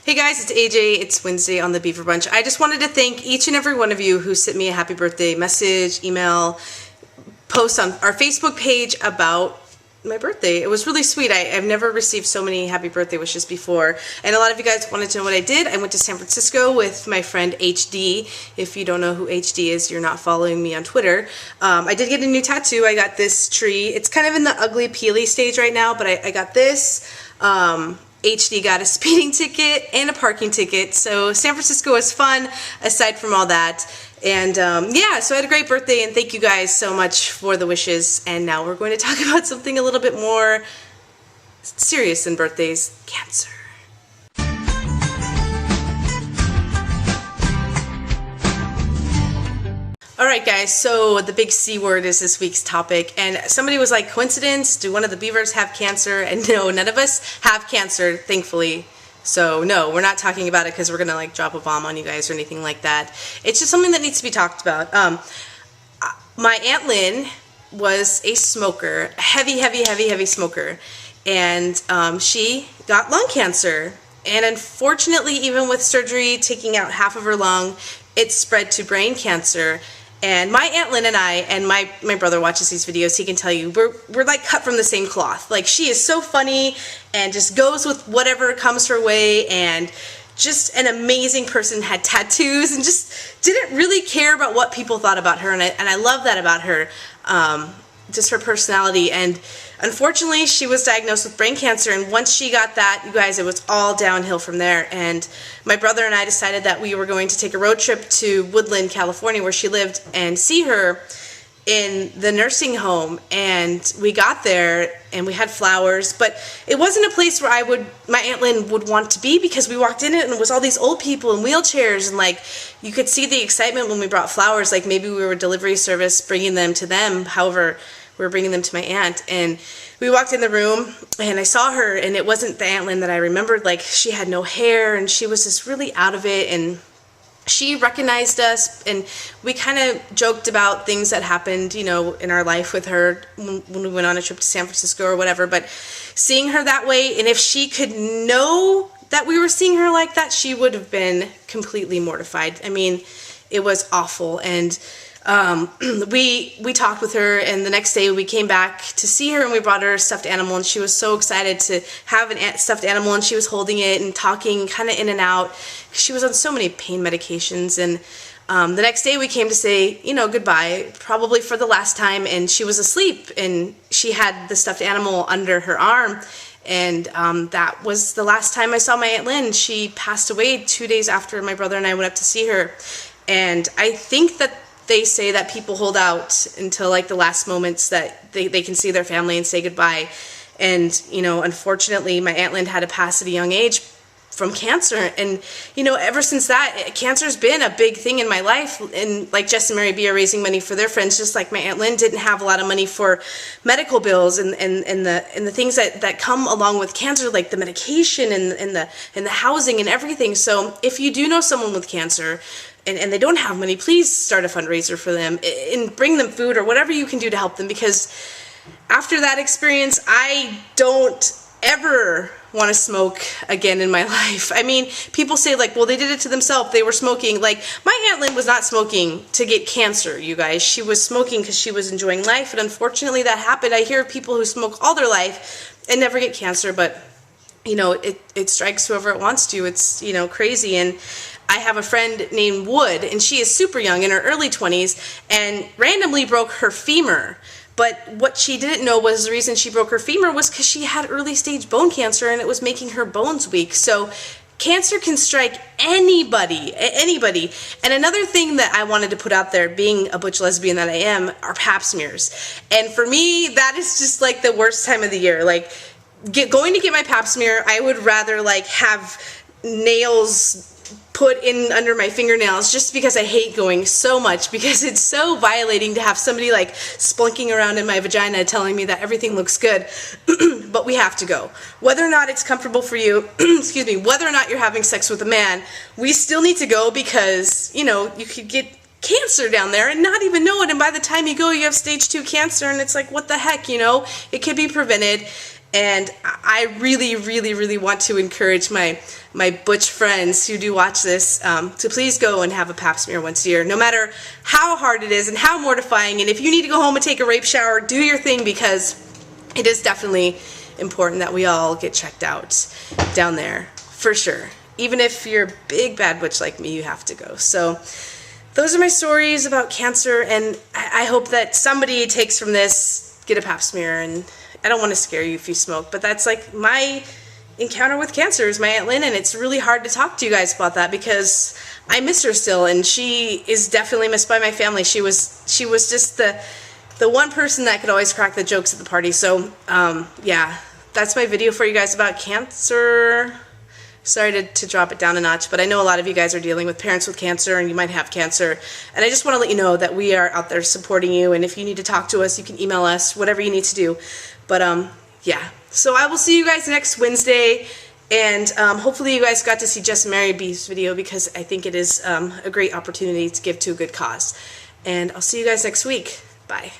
Hey guys, it's AJ. It's Wednesday on the Beaver Bunch. I just wanted to thank each and every one of you who sent me a happy birthday message, email, post on our Facebook page about my birthday. It was really sweet. I've never received so many happy birthday wishes before. And a lot of you guys wanted to know what I did. I went to San Francisco with my friend HD. If you don't know who HD is, you're not following me on Twitter. I did get a new tattoo. I got this tree. It's kind of in the ugly peely stage right now, but I got this. HD got a speeding ticket and a parking ticket, so San Francisco was fun aside from all that. And yeah, so I had a great birthday, and thank you guys so much for the wishes. And now we're going to talk about something a little bit more serious than birthdays: cancer. Alright guys, so the big C word is this week's topic, and somebody was like, coincidence? Do one of the beavers have cancer? And no, none of us have cancer, thankfully. So no, we're not talking about it because we're gonna like drop a bomb on you guys or anything like that. It's just something that needs to be talked about. My Aunt Lynn was a smoker, a heavy smoker, and she got lung cancer. And unfortunately, even with surgery taking out half of her lung, it spread to brain cancer. And my Aunt Lynn and I, and my brother watches these videos, he can tell you, we're like cut from the same cloth. Like, she is so funny and just goes with whatever comes her way, and just an amazing person, had tattoos, and just didn't really care about what people thought about her. And I love that about her, just her personality. And unfortunately, she was diagnosed with brain cancer, and once she got that, you guys, it was all downhill from there. And my brother and I decided that we were going to take a road trip to Woodland, California, where she lived, and see her in the nursing home. And we got there, and we had flowers, but it wasn't a place where my Aunt Lynn would want to be, because we walked in it, and it was all these old people in wheelchairs, and like, you could see the excitement when we brought flowers, like maybe we were a delivery service bringing them to them. However, we were bringing them to my aunt, and we walked in the room, and I saw her, and it wasn't the Aunt Lynn that I remembered. Like, she had no hair, and she was just really out of it, and she recognized us, and we kind of joked about things that happened, you know, in our life with her when we went on a trip to San Francisco or whatever. But seeing her that way, and if she could know that we were seeing her like that, she would have been completely mortified. I mean, it was awful. And we talked with her, and the next day we came back to see her, and we brought her a stuffed animal, and she was so excited to have a stuffed animal, and she was holding it and talking kind of in and out. She was on so many pain medications. And the next day we came to say, you know, goodbye, probably for the last time, and she was asleep, and she had the stuffed animal under her arm. And that was the last time I saw my Aunt Lynn. She passed away 2 days after my brother and I went up to see her. And I think that they say that people hold out until like the last moments that they can see their family and say goodbye. And, you know, unfortunately, my Aunt Lynn had to pass at a young age from cancer. And, you know, ever since that, cancer's been a big thing in my life. And like Jess and Mary B are raising money for their friends, just like my Aunt Lynn didn't have a lot of money for medical bills and the things that come along with cancer, like the medication and the housing and everything. So if you do know someone with cancer, and they don't have money, please start a fundraiser for them and bring them food or whatever you can do to help them, because after that experience, I don't ever want to smoke again in my life. I mean, people say like, well, they did it to themselves, they were smoking. Like, my Aunt Lynn was not smoking to get cancer, you guys. She was smoking because she was enjoying life, and unfortunately that happened. I hear of people who smoke all their life and never get cancer, but you know, it strikes whoever it wants to. It's, you know, crazy. And I have a friend named Wood, and she is super young, in her early 20s, and randomly broke her femur. But what she didn't know was the reason she broke her femur was because she had early stage bone cancer, and it was making her bones weak. So cancer can strike anybody. And another thing that I wanted to put out there, being a butch lesbian that I am, are pap smears. And for me, that is just like the worst time of the year. Like, going to get my pap smear, I would rather like have nails put in under my fingernails, just because I hate going so much, because it's so violating to have somebody like splunking around in my vagina telling me that everything looks good. But we have to go. Whether or not it's comfortable for you, excuse me, whether or not you're having sex with a man, we still need to go, because, you know, you could get cancer down there and not even know it, and by the time you go, you have stage 2 cancer, and it's like, what the heck, you know? It could be prevented. And I really want to encourage my butch friends who do watch this to please go and have a pap smear once a year, no matter how hard it is and how mortifying. And if you need to go home and take a rape shower, do your thing, because it is definitely important that we all get checked out down there, for sure. Even if you're a big bad butch like me, you have to go. So those are my stories about cancer, and I hope that somebody takes from this, get a pap smear. And I don't want to scare you if you smoke, but that's like my encounter with cancer is my Aunt Lynn, and it's really hard to talk to you guys about that because I miss her still, and she is definitely missed by my family. She was just the one person that could always crack the jokes at the party. So yeah, that's my video for you guys about cancer. Sorry to drop it down a notch, but I know a lot of you guys are dealing with parents with cancer, and you might have cancer, and I just want to let you know that we are out there supporting you, and if you need to talk to us, you can email us, whatever you need to do. But yeah, so I will see you guys next Wednesday, and hopefully you guys got to see Just Mary B's video, because I think it is a great opportunity to give to a good cause. And I'll see you guys next week. Bye.